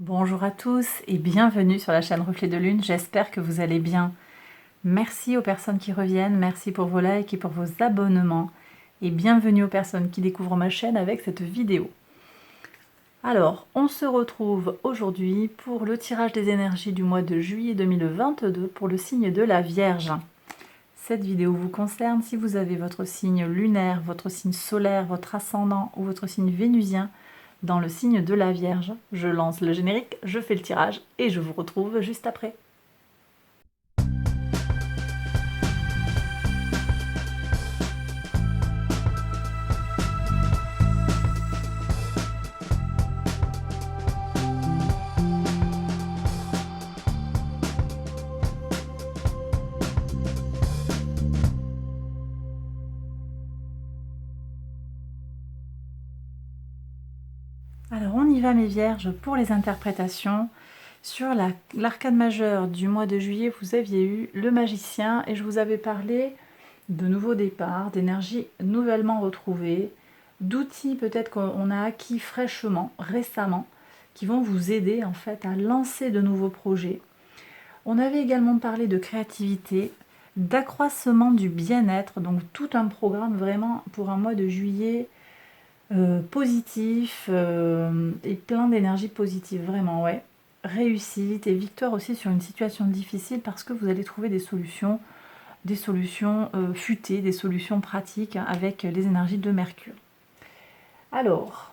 Bonjour à tous et bienvenue sur la chaîne Reflet de Lune, j'espère que vous allez bien. Merci aux personnes qui reviennent, merci pour vos likes et pour vos abonnements et bienvenue aux personnes qui découvrent ma chaîne avec cette vidéo. Alors, on se retrouve aujourd'hui pour le tirage des énergies du mois de juillet 2022 pour le signe de la Vierge. Cette vidéo vous concerne si vous avez votre signe lunaire, votre signe solaire, votre ascendant ou votre signe vénusien dans le signe de la Vierge. Je lance le générique, je fais le tirage et je vous retrouve juste après. Alors on y va mes Vierges pour les interprétations. Sur l'arcane majeure du mois de juillet, vous aviez eu le magicien et je vous avais parlé de nouveaux départs, d'énergie nouvellement retrouvée, d'outils peut-être qu'on a acquis fraîchement, récemment, qui vont vous aider en fait à lancer de nouveaux projets. On avait également parlé de créativité, d'accroissement du bien-être, donc tout un programme vraiment pour un mois de juillet positif et plein d'énergie positive, vraiment, ouais. Réussite et victoire aussi sur une situation difficile parce que vous allez trouver des solutions futées, des solutions pratiques avec les énergies de Mercure. Alors,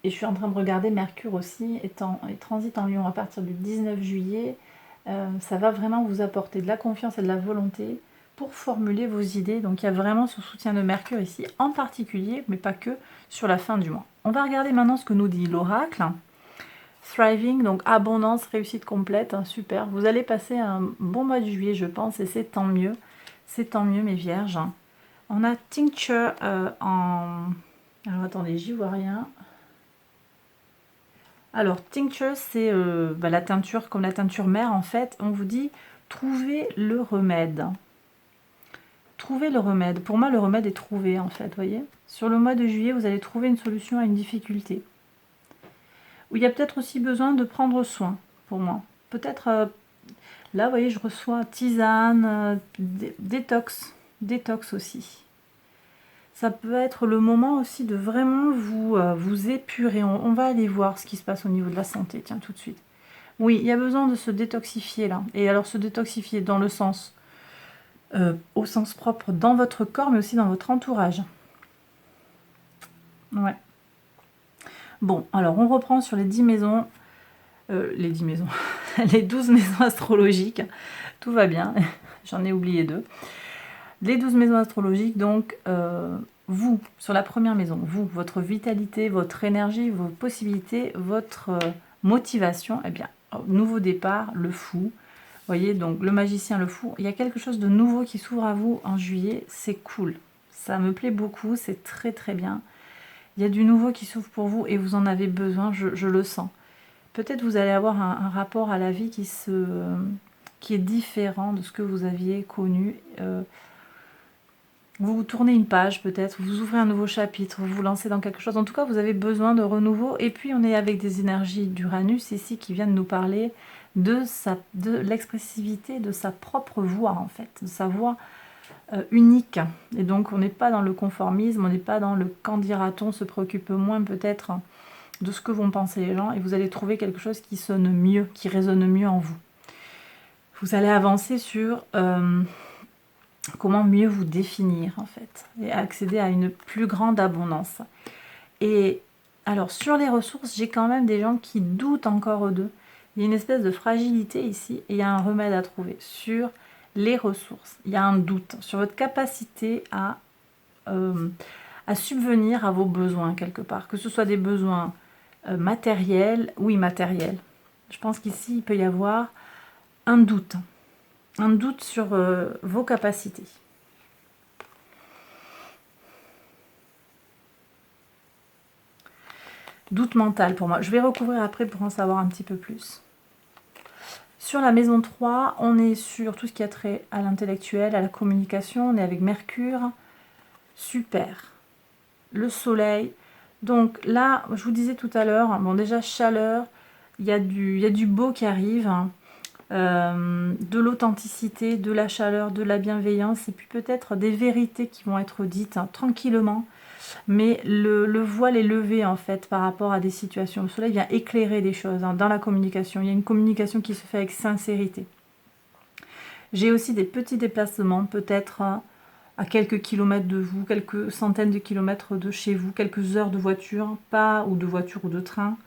et je suis en train de regarder Mercure aussi, et transite en Lion à partir du 19 juillet, ça va vraiment vous apporter de la confiance et de la volonté pour formuler vos idées. Donc il y a vraiment ce soutien de Mercure ici, en particulier, mais pas que, sur la fin du mois. On va regarder maintenant ce que nous dit l'oracle. Thriving, donc abondance, réussite complète, hein, super. Vous allez passer un bon mois de juillet, je pense, et c'est tant mieux. C'est tant mieux, mes vierges. On a tincture en... Alors attendez, j'y vois rien. Alors, tincture, c'est la teinture, comme la teinture mère, en fait. On vous dit, trouvez le remède. Trouvez le remède. Pour moi, le remède est trouvé, en fait, voyez. Sur le mois de juillet, vous allez trouver une solution à une difficulté. Où il y a peut-être aussi besoin de prendre soin, pour moi. Peut-être, là, vous voyez, je reçois tisane, détox. Détox aussi. Ça peut être le moment aussi de vraiment vous épurer. On va aller voir ce qui se passe au niveau de la santé, tiens, tout de suite. Oui, il y a besoin de se détoxifier là. Et alors se détoxifier dans le sens, au sens propre, dans votre corps, mais aussi dans votre entourage. Ouais. Bon, alors on reprend sur les 10 maisons. Les 10 maisons. Les 12 maisons astrologiques. Tout va bien. J'en ai oublié 2. Les 12 maisons astrologiques, donc, vous, sur la première maison, vous, votre vitalité, votre énergie, vos possibilités, votre motivation, eh bien, nouveau départ, le fou. Vous voyez, donc le magicien, le fou, il y a quelque chose de nouveau qui s'ouvre à vous en juillet, c'est cool. Ça me plaît beaucoup, c'est très très bien. Il y a du nouveau qui s'ouvre pour vous et vous en avez besoin, je le sens. Peut-être vous allez avoir un rapport à la vie qui est différent de ce que vous aviez connu. Vous tournez une page peut-être, vous ouvrez un nouveau chapitre, vous vous lancez dans quelque chose. En tout cas, vous avez besoin de renouveau. Et puis, on est avec des énergies d'Uranus ici qui viennent nous parler de l'expressivité de sa propre voix, en fait, de sa voix unique. Et donc, on n'est pas dans le conformisme, on n'est pas dans le quand dira-t-on, se préoccupe moins peut-être de ce que vont penser les gens. Et vous allez trouver quelque chose qui sonne mieux, qui résonne mieux en vous. Vous allez avancer sur... comment mieux vous définir en fait et accéder à une plus grande abondance. Et alors sur les ressources, j'ai quand même des gens qui doutent encore d'eux. Il y a une espèce de fragilité ici et il y a un remède à trouver sur les ressources. Il y a un doute sur votre capacité à subvenir à vos besoins quelque part, que ce soit des besoins matériels ou immatériels. Je pense qu'ici il peut y avoir un doute sur vos capacités. Doute mental pour moi. Je vais recouvrir après pour en savoir un petit peu plus. Sur la maison 3, on est sur tout ce qui a trait à l'intellectuel, à la communication. On est avec Mercure. Super. Le soleil. Donc là, je vous disais tout à l'heure, bon déjà chaleur, il y a du beau qui arrive, hein, de l'authenticité, de la chaleur, de la bienveillance, et puis peut-être des vérités qui vont être dites hein, tranquillement, mais le voile est levé en fait par rapport à des situations. Le soleil vient éclairer des choses hein, dans la communication. Il y a une communication qui se fait avec sincérité. J'ai aussi des petits déplacements, peut-être à quelques kilomètres de vous, quelques centaines de kilomètres de chez vous, quelques heures de voiture, pas ou de voiture ou de train,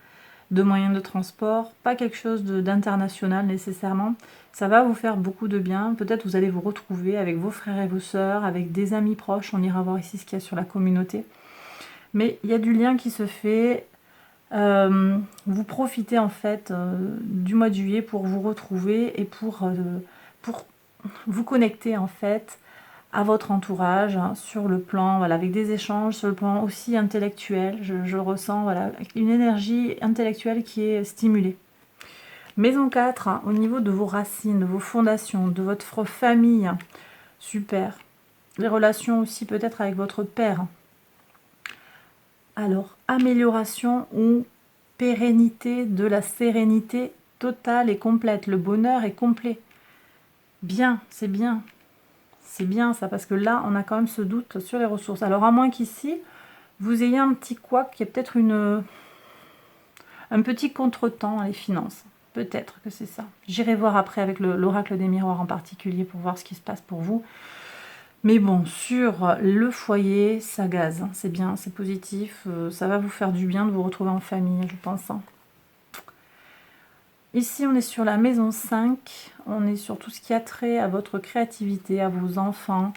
de moyens de transport, pas quelque chose d'international nécessairement. Ça va vous faire beaucoup de bien. Peut-être vous allez vous retrouver avec vos frères et vos sœurs, avec des amis proches. On ira voir ici ce qu'il y a sur la communauté. Mais il y a du lien qui se fait. Vous profitez en fait du mois de juillet pour vous retrouver et pour vous connecter en fait à votre entourage hein, sur le plan, voilà, avec des échanges, sur le plan aussi intellectuel. Je ressens voilà, une énergie intellectuelle qui est stimulée. Maison 4, hein, au niveau de vos racines, de vos fondations, de votre famille, super. Les relations aussi peut-être avec votre père. Alors, amélioration ou pérennité de la sérénité totale et complète. Le bonheur est complet. Bien, c'est bien. C'est bien ça, parce que là, on a quand même ce doute sur les ressources. Alors, à moins qu'ici, vous ayez un petit couac, qui est peut-être un petit contretemps dans les finances. Peut-être que c'est ça. J'irai voir après avec l'oracle des miroirs en particulier pour voir ce qui se passe pour vous. Mais bon, sur le foyer, ça gaze. Hein. C'est bien, c'est positif. Ça va vous faire du bien de vous retrouver en famille, je pense. Hein. Ici, on est sur la maison 5. On est sur tout ce qui a trait à votre créativité, à vos enfants.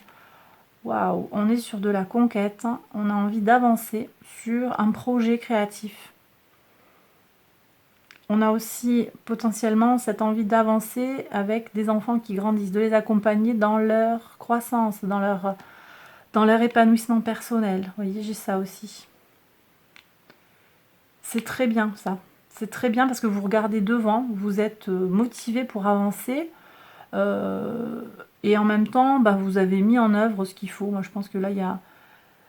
Waouh, on est sur de la conquête. On a envie d'avancer sur un projet créatif. On a aussi potentiellement cette envie d'avancer avec des enfants qui grandissent, de les accompagner dans leur croissance, dans leur épanouissement personnel. Vous voyez, j'ai ça aussi. C'est très bien ça. C'est très bien parce que vous regardez devant, vous êtes motivé pour avancer. Et en même temps, bah, vous avez mis en œuvre ce qu'il faut. Moi, je pense que là, il y a...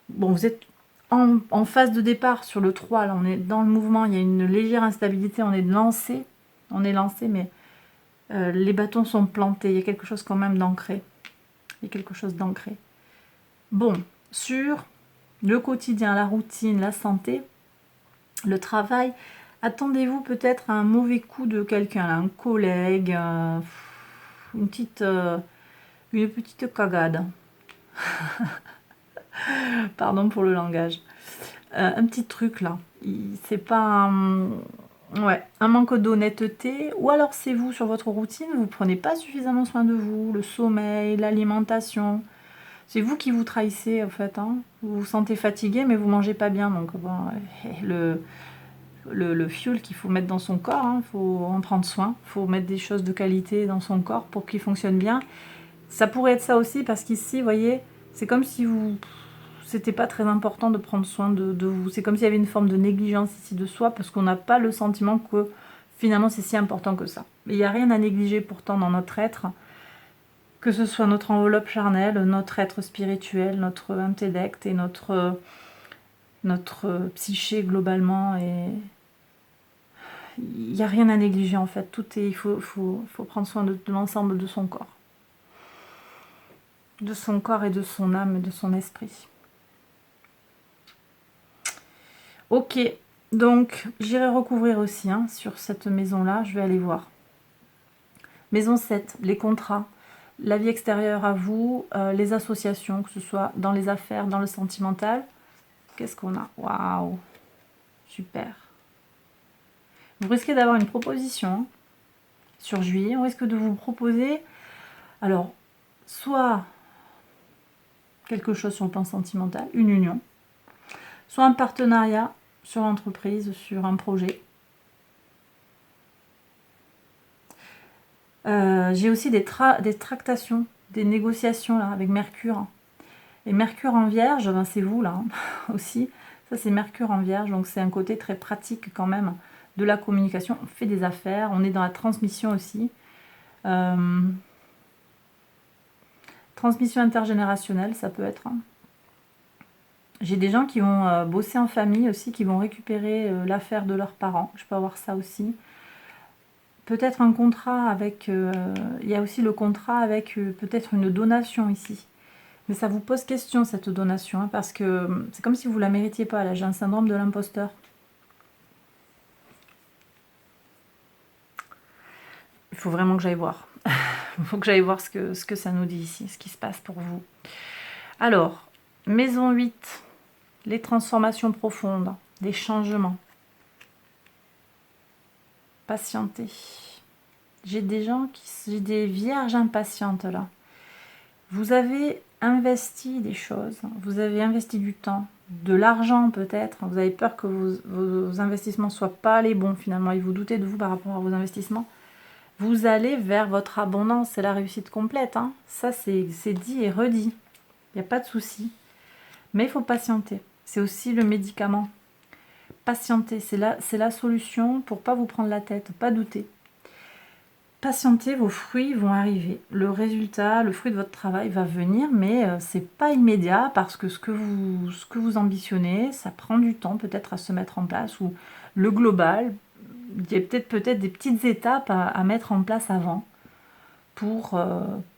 Bon, vous êtes en phase de départ sur le 3. Là, on est dans le mouvement. Il y a une légère instabilité. On est lancé. On est lancé, mais les bâtons sont plantés. Il y a quelque chose quand même d'ancré. Il y a quelque chose d'ancré. Bon, sur le quotidien, la routine, la santé, le travail, attendez-vous peut-être à un mauvais coup de quelqu'un, un collègue, une petite cagade. Pardon pour le langage. Un petit truc là. C'est pas un manque d'honnêteté. Ou alors c'est vous sur votre routine, vous prenez pas suffisamment soin de vous, le sommeil, l'alimentation. C'est vous qui vous trahissez en fait. Hein. Vous vous sentez fatigué mais vous mangez pas bien. Donc bon, le fuel qu'il faut mettre dans son corps, il faut en prendre soin. Il faut mettre des choses de qualité dans son corps pour qu'il fonctionne bien. Ça pourrait être ça aussi parce qu'ici, vous voyez, c'est comme si c'était pas très important de prendre soin de vous. C'est comme s'il y avait une forme de négligence ici de soi parce qu'on n'a pas le sentiment que finalement c'est si important que ça. Mais il n'y a rien à négliger pourtant dans notre être, que ce soit notre enveloppe charnelle, notre être spirituel, notre intellect et notre psyché globalement. Et il n'y a rien à négliger en fait. Il faut prendre soin de l'ensemble de son corps. De son corps et de son âme et de son esprit. Ok, donc j'irai recouvrir aussi sur cette maison-là, je vais aller voir. Maison 7, les contrats, la vie extérieure à vous, les associations, que ce soit dans les affaires, dans le sentimental. Qu'est-ce qu'on a? Waouh, super. Vous risquez d'avoir une proposition sur juillet. On risque de vous proposer, alors, soit quelque chose sur le plan sentimental, une union, soit un partenariat sur l'entreprise, sur un projet. J'ai aussi des tractations, des négociations là, avec Mercure. Et Mercure en Vierge, ben c'est vous là aussi. Ça c'est Mercure en Vierge, donc c'est un côté très pratique quand même de la communication. On fait des affaires, on est dans la transmission aussi. Transmission intergénérationnelle, ça peut être. J'ai des gens qui vont bosser en famille aussi, qui vont récupérer l'affaire de leurs parents. Je peux avoir ça aussi. Peut-être un contrat avec... il y a aussi le contrat avec peut-être une donation ici. Mais ça vous pose question, cette donation, hein, parce que c'est comme si vous ne la méritiez pas. Là, j'ai un syndrome de l'imposteur. Il faut vraiment que j'aille voir. Il faut que j'aille voir ce que ça nous dit ici, ce qui se passe pour vous. Alors, maison 8, les transformations profondes, les changements. Patienter. J'ai des vierges impatientes là. Vous avez investi des choses, vous avez investi du temps, de l'argent peut-être, vous avez peur que vos investissements ne soient pas les bons finalement, et vous doutez de vous par rapport à vos investissements. Vous allez vers votre abondance, c'est la réussite complète. Hein. Ça, c'est dit et redit. Il n'y a pas de souci. Mais il faut patienter. C'est aussi le médicament. Patienter, c'est la solution pour pas vous prendre la tête, pas douter. Patientez, vos fruits vont arriver. Le résultat, le fruit de votre travail va venir, mais c'est pas immédiat parce que ce que vous ambitionnez, ça prend du temps peut-être à se mettre en place, ou le global, il y a peut-être des petites étapes à mettre en place avant pour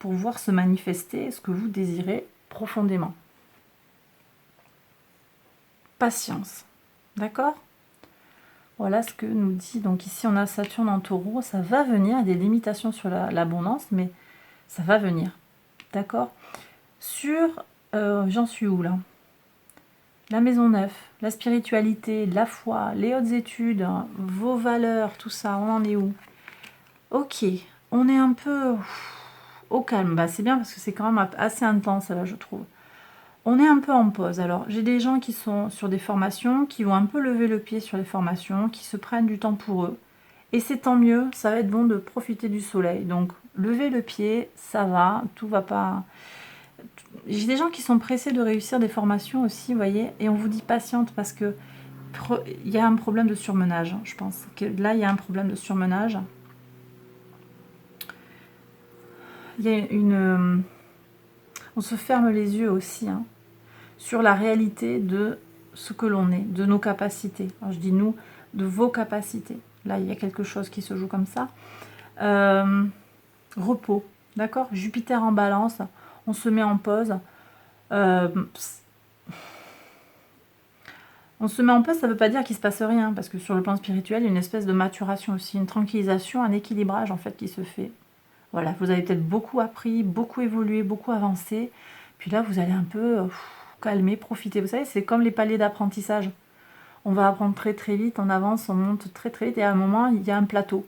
voir se manifester ce que vous désirez profondément. Patience, d'accord ? Voilà ce que nous dit. Donc ici, on a Saturne en taureau. Ça va venir. Il y a des limitations sur l'abondance, mais ça va venir. D'accord ? Sur, j'en suis où là ? La maison 9, la spiritualité, la foi, les hautes études, hein, vos valeurs, tout ça, on en est où ? Ok, on est un peu au calme. Bah, c'est bien parce que c'est quand même assez intense là, je trouve. On est un peu en pause. Alors, j'ai des gens qui sont sur des formations, qui vont un peu lever le pied sur les formations, qui se prennent du temps pour eux. Et c'est tant mieux, ça va être bon de profiter du soleil. Donc, lever le pied, ça va, tout va pas... J'ai des gens qui sont pressés de réussir des formations aussi, vous voyez, et on vous dit patiente parce que il y a un problème de surmenage, je pense. Que là, il y a un problème de surmenage. Il y a une... On se ferme les yeux aussi, hein, sur la réalité de ce que l'on est, de nos capacités. Alors je dis nous, de vos capacités. Là, il y a quelque chose qui se joue comme ça. Repos, d'accord ? Jupiter en balance, on se met en pause. On se met en pause, ça ne veut pas dire qu'il ne se passe rien, parce que sur le plan spirituel, il y a une espèce de maturation aussi, une tranquillisation, un équilibrage en fait qui se fait. Voilà, vous avez peut-être beaucoup appris, beaucoup évolué, beaucoup avancé. Puis là, vous allez un peu calmer, profiter. Vous savez, c'est comme les paliers d'apprentissage. On va apprendre très très vite, on avance, on monte très très vite, et à un moment, il y a un plateau.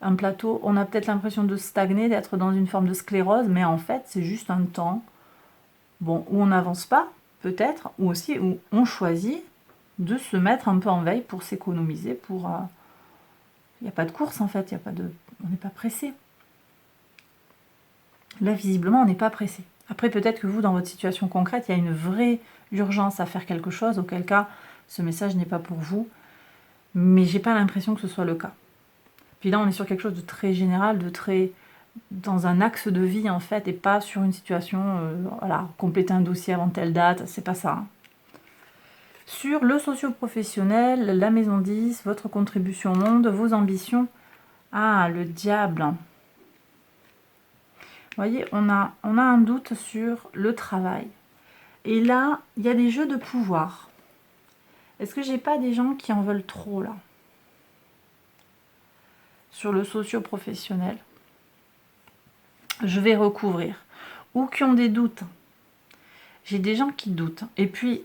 Un plateau, on a peut-être l'impression de stagner, d'être dans une forme de sclérose, mais en fait, c'est juste un temps où on n'avance pas, peut-être, ou aussi où on choisit de se mettre un peu en veille pour s'économiser, pour... Il n'y a pas de course en fait, on n'est pas pressé. Là, visiblement, on n'est pas pressé. Après, peut-être que vous, dans votre situation concrète, il y a une vraie urgence à faire quelque chose, auquel cas, ce message n'est pas pour vous. Mais j'ai pas l'impression que ce soit le cas. Puis là, on est sur quelque chose de très général, de très... dans un axe de vie, en fait, et pas sur une situation, voilà, compléter un dossier avant telle date, c'est pas ça. Hein. Sur le socio-professionnel, la maison 10, votre contribution au monde, vos ambitions. Ah, le diable. Vous voyez, on a un doute sur le travail. Et là, il y a des jeux de pouvoir. Est-ce que j'ai pas des gens qui en veulent trop, là? Sur le socio-professionnel. Je vais recouvrir. Ou qui ont des doutes. J'ai des gens qui doutent. Et puis,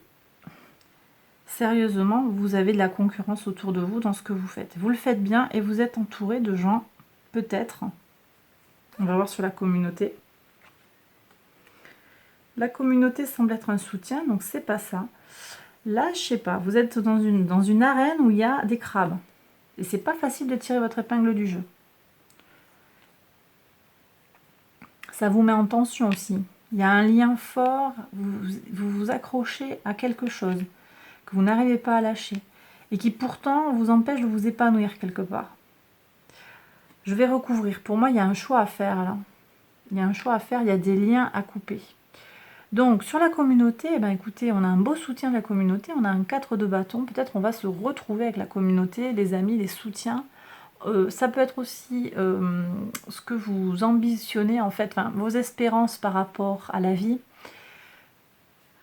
sérieusement, vous avez de la concurrence autour de vous dans ce que vous faites. Vous le faites bien et vous êtes entouré de gens, peut-être. On va voir sur la communauté. La communauté semble être un soutien, donc c'est pas ça. Là, je sais pas, vous êtes dans une arène où il y a des crabes. Et c'est pas facile de tirer votre épingle du jeu. Ça vous met en tension aussi. Il y a un lien fort, vous vous accrochez à quelque chose que vous n'arrivez pas à lâcher et qui pourtant vous empêche de vous épanouir quelque part. Je vais recouvrir. Pour moi, il y a un choix à faire là. Il y a un choix à faire, il y a des liens à couper. Donc, sur la communauté, eh ben, écoutez, on a un beau soutien de la communauté, on a un 4 de bâton, peut-être on va se retrouver avec la communauté, les amis, les soutiens. Ça peut être aussi ce que vous ambitionnez, en fait, enfin, vos espérances par rapport à la vie.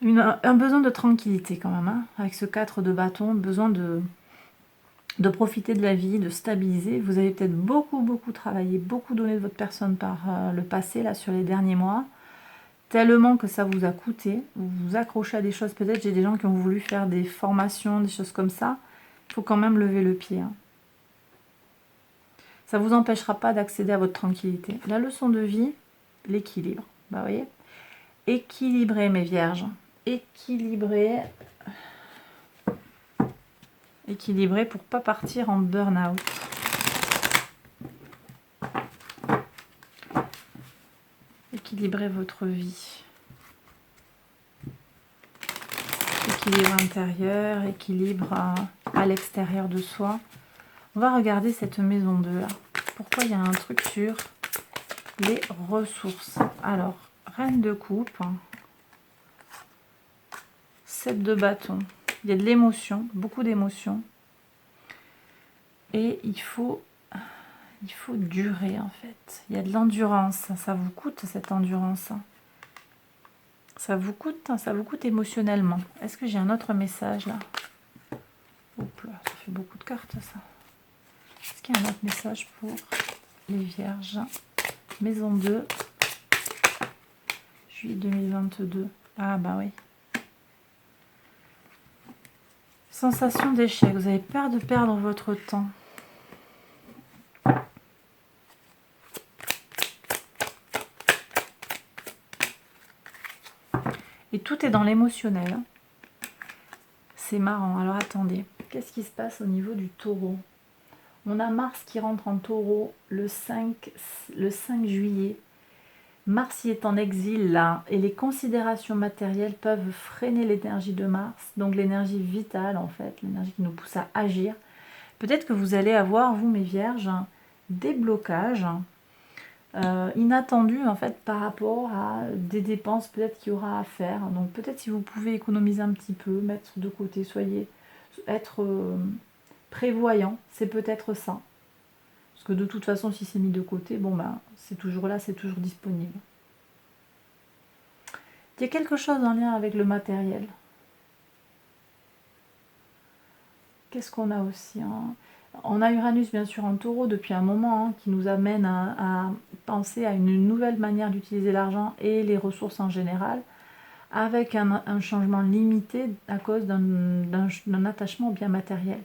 Un besoin de tranquillité quand même, hein, avec ce 4 de bâton, besoin de profiter de la vie, de stabiliser. Vous avez peut-être beaucoup travaillé, beaucoup donné de votre personne par le passé, là, sur les derniers mois. Tellement que ça vous a coûté, vous vous accrochez à des choses, peut-être j'ai des gens qui ont voulu faire des formations, des choses comme ça, il faut quand même lever le pied. Hein. Ça ne vous empêchera pas d'accéder à votre tranquillité. La leçon de vie, l'équilibre. Bah, vous voyez, équilibrer mes vierges, équilibrer pour pas partir en burn-out. Équilibrer votre vie. Équilibre intérieur, équilibre à l'extérieur de soi. On va regarder cette maison 2 là. Pourquoi il y a un truc sur les ressources? Alors, reine de coupe, 7 de bâton. Il y a de l'émotion, beaucoup d'émotion. Et il faut durer en fait. Il y a de l'endurance. Ça vous coûte cette endurance. Ça vous coûte émotionnellement. Est-ce que j'ai un autre message là? Hop là, ça fait beaucoup de cartes ça. Est-ce qu'il y a un autre message pour les vierges? Maison 2, juillet 2022. Ah bah oui. Sensation d'échec. Vous avez peur de perdre votre temps. Et tout est dans l'émotionnel. C'est marrant. Alors attendez. Qu'est-ce qui se passe au niveau du taureau? On a Mars qui rentre en taureau le 5 juillet. Mars y est en exil là, et les considérations matérielles peuvent freiner l'énergie de Mars, donc l'énergie vitale en fait, l'énergie qui nous pousse à agir. Peut-être que vous allez avoir, vous mes vierges, des blocages inattendus en fait par rapport à des dépenses peut-être qu'il y aura à faire. Donc peut-être si vous pouvez économiser un petit peu, mettre de côté, être prévoyant, c'est peut-être ça. Parce que de toute façon, si c'est mis de côté, bon ben, c'est toujours là, c'est toujours disponible. Il y a quelque chose en lien avec le matériel. Qu'est-ce qu'on a aussi hein? On a Uranus bien sûr en taureau depuis un moment, hein, qui nous amène à penser à une nouvelle manière d'utiliser l'argent et les ressources en général, avec un changement limité à cause d'un attachement au bien matériel.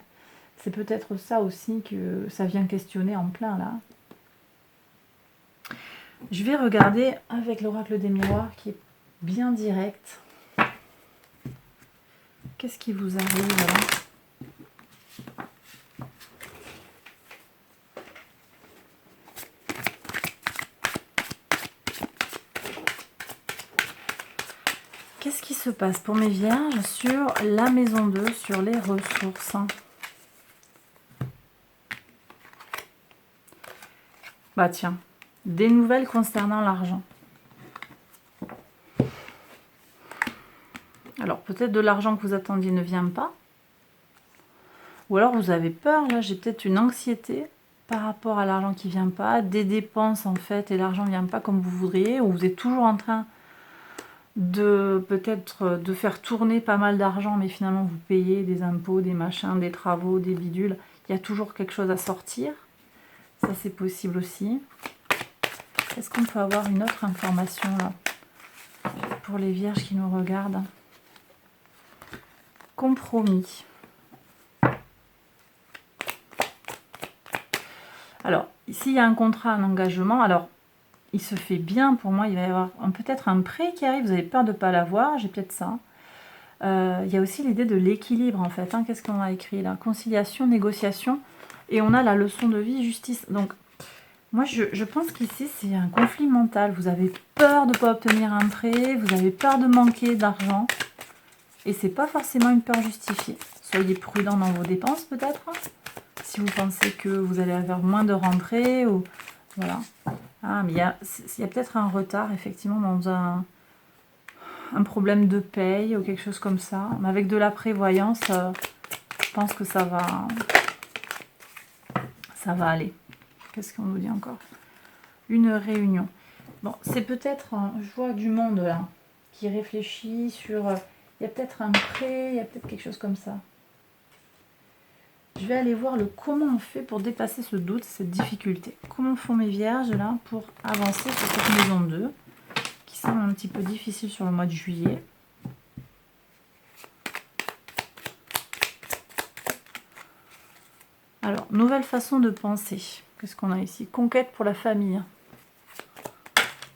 C'est peut-être ça aussi que ça vient questionner en plein là. Je vais regarder avec l'oracle des miroirs qui est bien direct. Qu'est-ce qui vous arrive là? Qu'est-ce qui se passe pour mes vierges sur la maison 2, sur les ressources? Bah tiens, des nouvelles concernant l'argent. Alors peut-être de l'argent que vous attendiez ne vient pas. Ou alors vous avez peur, là j'ai peut-être une anxiété par rapport à l'argent qui ne vient pas, des dépenses en fait, et l'argent ne vient pas comme vous voudriez, ou vous êtes toujours en train de peut-être de faire tourner pas mal d'argent, mais finalement vous payez des impôts, des machins, des travaux, des bidules. Il y a toujours quelque chose à sortir. Ça c'est possible aussi. Est-ce qu'on peut avoir une autre information là pour les vierges qui nous regardent? Compromis. Alors, s'il y a un contrat, un engagement, alors il se fait bien pour moi, il va y avoir peut-être un prêt qui arrive, vous avez peur de ne pas l'avoir, j'ai peut-être ça. Il y a aussi l'idée de l'équilibre en fait, hein. Qu'est-ce qu'on a écrit là? Conciliation, négociation, et on a la leçon de vie, justice. Donc, moi je pense qu'ici c'est un conflit mental, vous avez peur de ne pas obtenir un prêt, vous avez peur de manquer d'argent, et c'est pas forcément une peur justifiée. Soyez prudent dans vos dépenses peut-être, si vous pensez que vous allez avoir moins de rentrées, ou voilà. Ah, mais il y a peut-être un retard, effectivement, un problème de paye ou quelque chose comme ça. Mais avec de la prévoyance, je pense que ça va aller. Qu'est-ce qu'on nous dit encore? Une réunion. Bon, c'est peut-être, je vois du monde là, qui réfléchit sur... il y a peut-être un prêt, il y a peut-être quelque chose comme ça. Je vais aller voir comment on fait pour dépasser ce doute, cette difficulté. Comment font mes vierges là pour avancer sur cette maison 2, qui semble un petit peu difficile sur le mois de juillet. Alors, nouvelle façon de penser. Qu'est-ce qu'on a ici? Conquête pour la famille.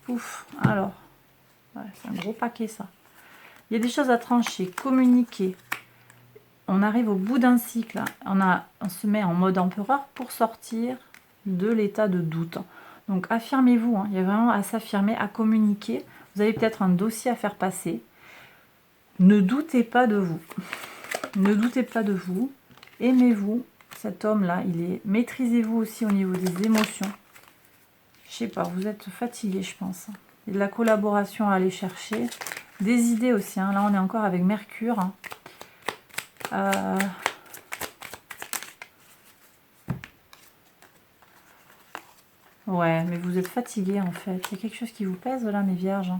Ouf, alors, ouais, c'est un gros paquet ça. Il y a des choses à trancher, communiquer. On arrive au bout d'un cycle. On se met en mode empereur pour sortir de l'état de doute. Donc affirmez-vous, hein. Il y a vraiment à s'affirmer, à communiquer. Vous avez peut-être un dossier à faire passer. Ne doutez pas de vous. Ne doutez pas de vous. Aimez-vous. Cet homme-là, maîtrisez-vous aussi au niveau des émotions. Je sais pas, vous êtes fatigué, je pense. Il y a de la collaboration à aller chercher. Des idées aussi, hein. Là, on est encore avec Mercure. Ouais, mais vous êtes fatigué en fait. Il y a quelque chose qui vous pèse là, mes vierges.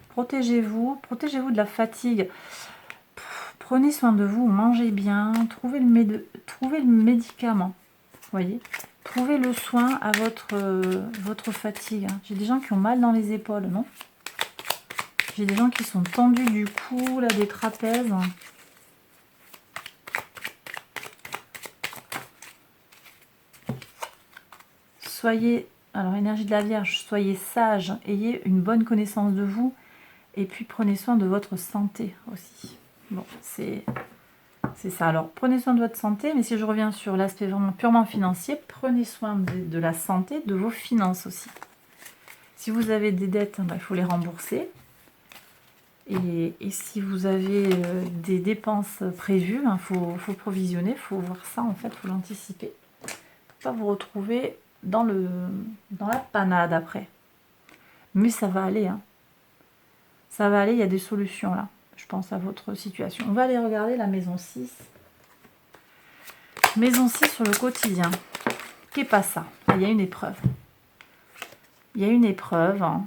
Protégez-vous de la fatigue. Prenez soin de vous, mangez bien, trouvez le médicament. Voyez, trouvez le soin à votre fatigue. J'ai des gens qui ont mal dans les épaules, non? J'ai des gens qui sont tendus du cou, là, des trapèzes. Soyez, alors énergie de la Vierge, soyez sage, ayez une bonne connaissance de vous et puis prenez soin de votre santé aussi. Bon, c'est ça. Alors, prenez soin de votre santé, mais si je reviens sur l'aspect vraiment purement financier, prenez soin de la santé, de vos finances aussi. Si vous avez des dettes, il faut les rembourser. Et si vous avez des dépenses prévues, il faut provisionner, il faut voir ça en fait, il faut l'anticiper. Pour pas vous retrouver dans la panade après. Mais ça va aller, hein. Ça va aller, il y a des solutions là. Je pense à votre situation. On va aller regarder la maison 6. Maison 6 sur le quotidien. Qu'est pas ça? Il y a une épreuve. Il y a une épreuve. Hein.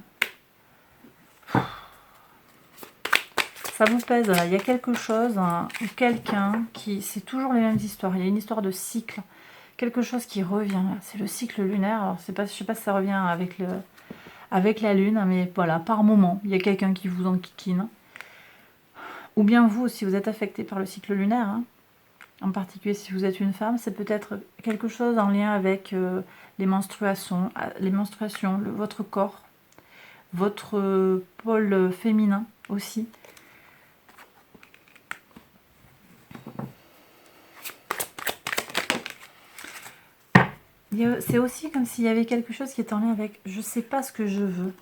Ça vous pèse là. Il y a quelque chose hein, ou quelqu'un qui... C'est toujours les mêmes histoires. Il y a une histoire de cycle. Quelque chose qui revient. C'est le cycle lunaire. Alors, je ne sais pas si ça revient avec la lune. Mais voilà, par moment, il y a quelqu'un qui vous enquiquine. Ou bien vous, si vous êtes affecté par le cycle lunaire, hein, en particulier si vous êtes une femme, c'est peut-être quelque chose en lien avec les menstruations, votre corps, votre pôle féminin aussi. C'est aussi comme s'il y avait quelque chose qui est en lien avec « je ne sais pas ce que je veux ».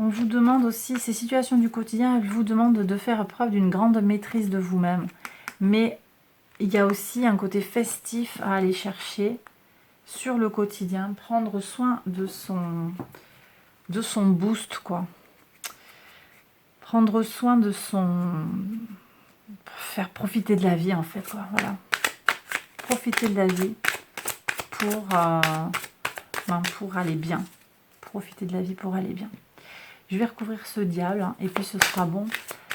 On vous demande aussi, ces situations du quotidien, elles vous demandent de faire preuve d'une grande maîtrise de vous-même. Mais il y a aussi un côté festif à aller chercher sur le quotidien, prendre soin de son boost, quoi. Prendre soin de faire profiter de la vie, en fait, quoi. Voilà. Profiter de la vie pour aller bien. Profiter de la vie pour aller bien. Je vais recouvrir ce diable hein, et puis ce sera bon.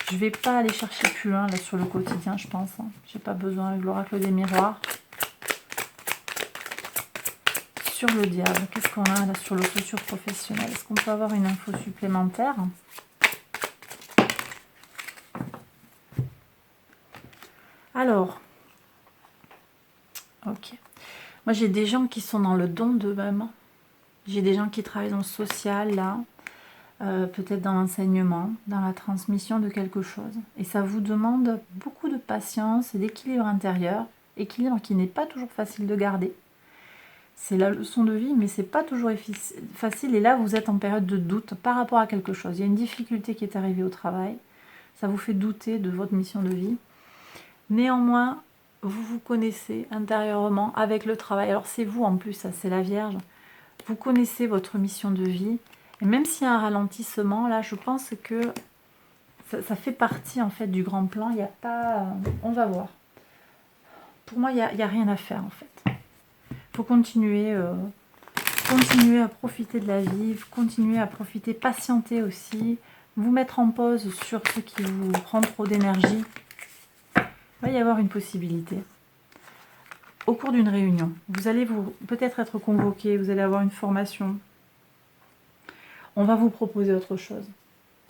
Je ne vais pas aller chercher plus loin là sur le quotidien, je pense. Hein. J'ai pas besoin avec l'oracle des miroirs. Sur le diable, qu'est-ce qu'on a là sur le futur professionnel? Est-ce qu'on peut avoir une info supplémentaire? Alors, ok. Moi j'ai des gens qui sont dans le don d'eux-mêmes. J'ai des gens qui travaillent dans le social là. Peut-être dans l'enseignement, dans la transmission de quelque chose. Et ça vous demande beaucoup de patience et d'équilibre intérieur, équilibre qui n'est pas toujours facile de garder. C'est la leçon de vie, mais c'est pas toujours facile. Et là, vous êtes en période de doute par rapport à quelque chose. Il y a une difficulté qui est arrivée au travail. Ça vous fait douter de votre mission de vie. Néanmoins, vous vous connaissez intérieurement avec le travail. Alors c'est vous en plus, ça c'est la Vierge. Vous connaissez votre mission de vie. Et même s'il y a un ralentissement, là, je pense que ça fait partie, en fait, du grand plan. Il n'y a pas... on va voir. Pour moi, il n'y a rien à faire, en fait. Il faut continuer à profiter de la vie, continuer à profiter, patienter aussi, vous mettre en pause sur ce qui vous prend trop d'énergie. Il va y avoir une possibilité. Au cours d'une réunion, vous allez peut-être être convoqué, vous allez avoir une formation. On va vous proposer autre chose.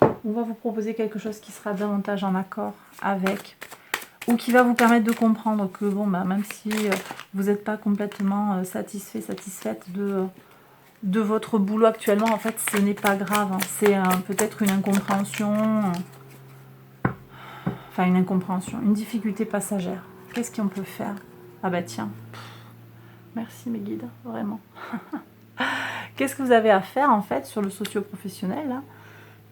On va vous proposer quelque chose qui sera davantage en accord avec, ou qui va vous permettre de comprendre que, bon, bah, même si vous n'êtes pas complètement satisfait, satisfaite de votre boulot actuellement, en fait, ce n'est pas grave. Hein. C'est peut-être une incompréhension, enfin une incompréhension, une difficulté passagère. Qu'est-ce qu'on peut faire? Ah bah tiens, merci mes guides, vraiment. Qu'est-ce que vous avez à faire, en fait, sur le socio-professionnel, là?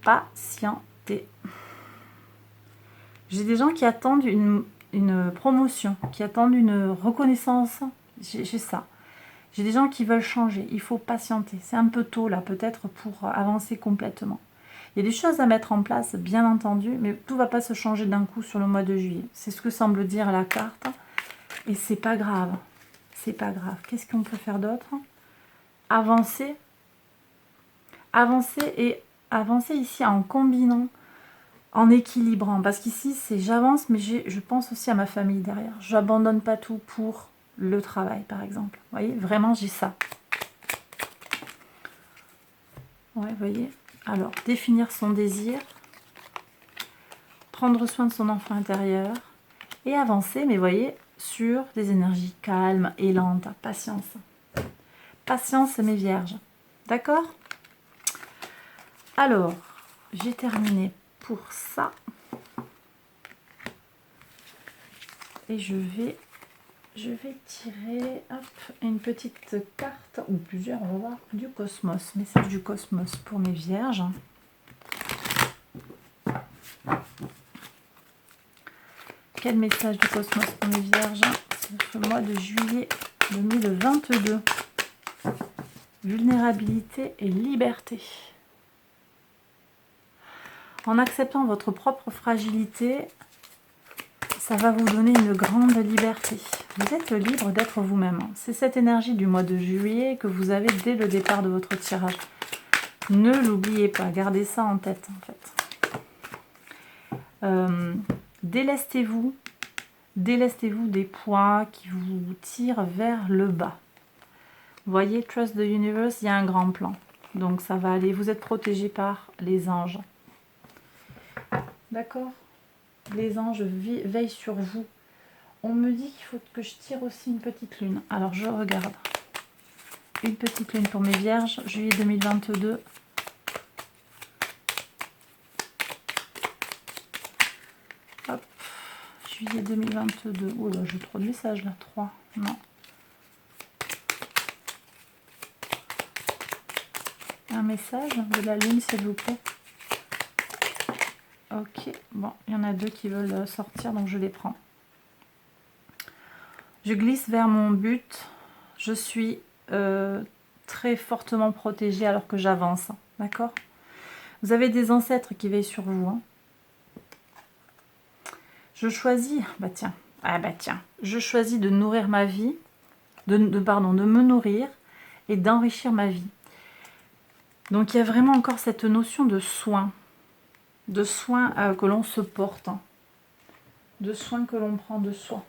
Patienter. J'ai des gens qui attendent une promotion, qui attendent une reconnaissance. J'ai ça. J'ai des gens qui veulent changer. Il faut patienter. C'est un peu tôt, là, peut-être, pour avancer complètement. Il y a des choses à mettre en place, bien entendu, mais tout ne va pas se changer d'un coup sur le mois de juillet. C'est ce que semble dire la carte. Et c'est pas grave. C'est pas grave. Qu'est-ce qu'on peut faire d'autre? Avancer. Avancer et avancer ici en combinant, en équilibrant. Parce qu'ici, c'est j'avance, mais je pense aussi à ma famille derrière. J'abandonne pas tout pour le travail, par exemple. Vous voyez, vraiment, j'ai ça. Ouais, vous voyez. Alors, définir son désir, prendre soin de son enfant intérieur et avancer, mais vous voyez, sur des énergies calmes et lentes. Patience. Patience, mes vierges. D'accord? Alors, j'ai terminé pour ça. Et je vais tirer hop, une petite carte, ou plusieurs, on va voir, du cosmos. Message du cosmos pour mes vierges. Quel message du cosmos pour mes vierges sur le mois de juillet 2022? Vulnérabilité et liberté. En acceptant votre propre fragilité, ça va vous donner une grande liberté. Vous êtes libre d'être vous-même. C'est cette énergie du mois de juillet que vous avez dès le départ de votre tirage. Ne l'oubliez pas, gardez ça en tête en fait. Délestez-vous des poids qui vous tirent vers le bas. Vous voyez, Trust the Universe, il y a un grand plan. Donc ça va aller, vous êtes protégé par les anges. D'accord? Les anges veillent sur vous. On me dit qu'il faut que je tire aussi une petite lune. Alors je regarde. Une petite lune pour mes vierges, juillet 2022. Hop, juillet 2022. Oh là, j'ai trop de messages là. 3, non. Un message de la lune, s'il vous plaît. Ok, bon, il y en a 2 qui veulent sortir, donc je les prends. Je glisse vers mon but. Je suis très fortement protégée alors que j'avance. D'accord? Vous avez des ancêtres qui veillent sur vous. Hein. Je choisis... Je choisis de nourrir ma vie, de me nourrir et d'enrichir ma vie. Donc il y a vraiment encore cette notion de soin. De soin que l'on se porte. Hein. De soin que l'on prend de soi.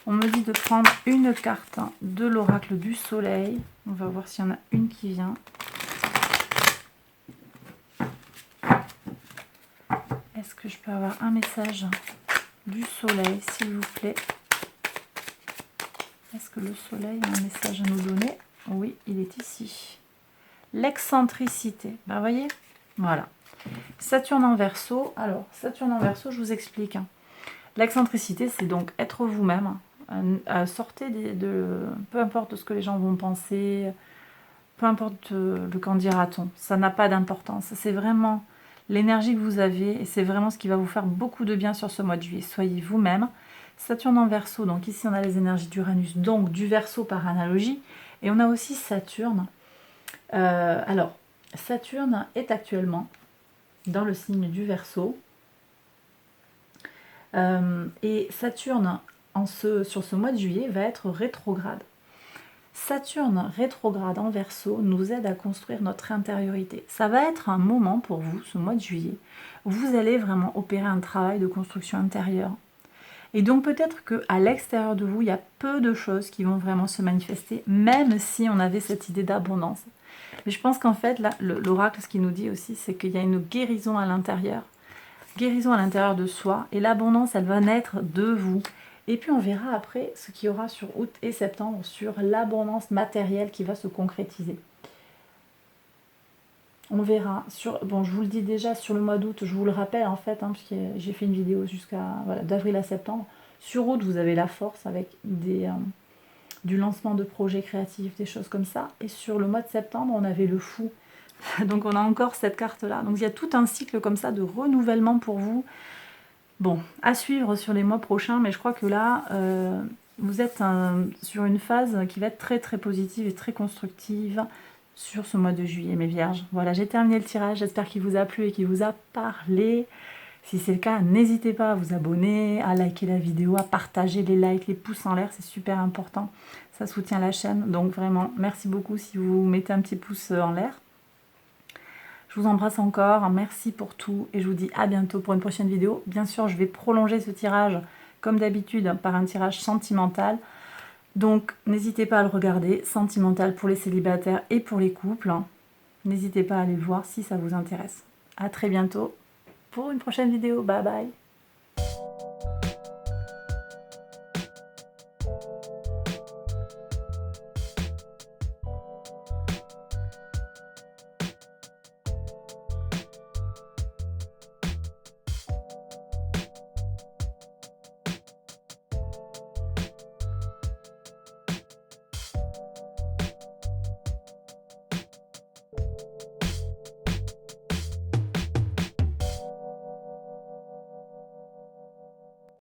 On me dit de prendre une carte de l'oracle du soleil. On va voir s'il y en a une qui vient. Est-ce que je peux avoir un message du soleil, s'il vous plaît? Est-ce que le soleil a un message à nous donner? Oui, il est ici. L'excentricité. Ben, voyez? Voilà. Saturne en Verseau. Alors, Saturne en Verseau, je vous explique. L'excentricité, c'est donc être vous-même. Sortez peu importe ce que les gens vont penser, peu importe le qu'en dira-t-on, ça n'a pas d'importance, c'est vraiment l'énergie que vous avez et c'est vraiment ce qui va vous faire beaucoup de bien sur ce mois de juillet. Soyez vous-même. Saturne en Verseau, donc ici on a les énergies d'Uranus, donc du Verseau par analogie, et on a aussi Saturne. Alors Saturne est actuellement dans le signe du Verseau. Et Saturne, sur ce mois de juillet, va être rétrograde. Saturne rétrograde en Verseau nous aide à construire notre intériorité. Ça va être un moment pour vous, ce mois de juillet, où vous allez vraiment opérer un travail de construction intérieure. Et donc peut-être qu'à l'extérieur de vous, il y a peu de choses qui vont vraiment se manifester, même si on avait cette idée d'abondance. Mais je pense qu'en fait, là, l'oracle, ce qu'il nous dit aussi, c'est qu'il y a une guérison à l'intérieur. Guérison à l'intérieur de soi. Et l'abondance, elle va naître de vous. Et puis on verra après ce qu'il y aura sur août et septembre sur l'abondance matérielle qui va se concrétiser. On verra. Bon, je vous le dis déjà, sur le mois d'août, je vous le rappelle en fait, parce que j'ai fait une vidéo jusqu'à d'avril à septembre. Sur août, vous avez la force avec du lancement de projets créatifs, des choses comme ça. Et sur le mois de septembre, on avait le fou. Donc on a encore cette carte-là. Donc il y a tout un cycle comme ça de renouvellement pour vous. Bon, à suivre sur les mois prochains, mais je crois que là, vous êtes sur une phase qui va être très très positive et très constructive sur ce mois de juillet, mes vierges. Voilà, j'ai terminé le tirage, j'espère qu'il vous a plu et qu'il vous a parlé. Si c'est le cas, n'hésitez pas à vous abonner, à liker la vidéo, à partager les likes, les pouces en l'air, c'est super important. Ça soutient la chaîne, donc vraiment, merci beaucoup si vous mettez un petit pouce en l'air. Je vous embrasse encore, merci pour tout et je vous dis à bientôt pour une prochaine vidéo. Bien sûr, je vais prolonger ce tirage comme d'habitude par un tirage sentimental. Donc, n'hésitez pas à le regarder, sentimental pour les célibataires et pour les couples. N'hésitez pas à aller le voir si ça vous intéresse. À très bientôt pour une prochaine vidéo. Bye bye.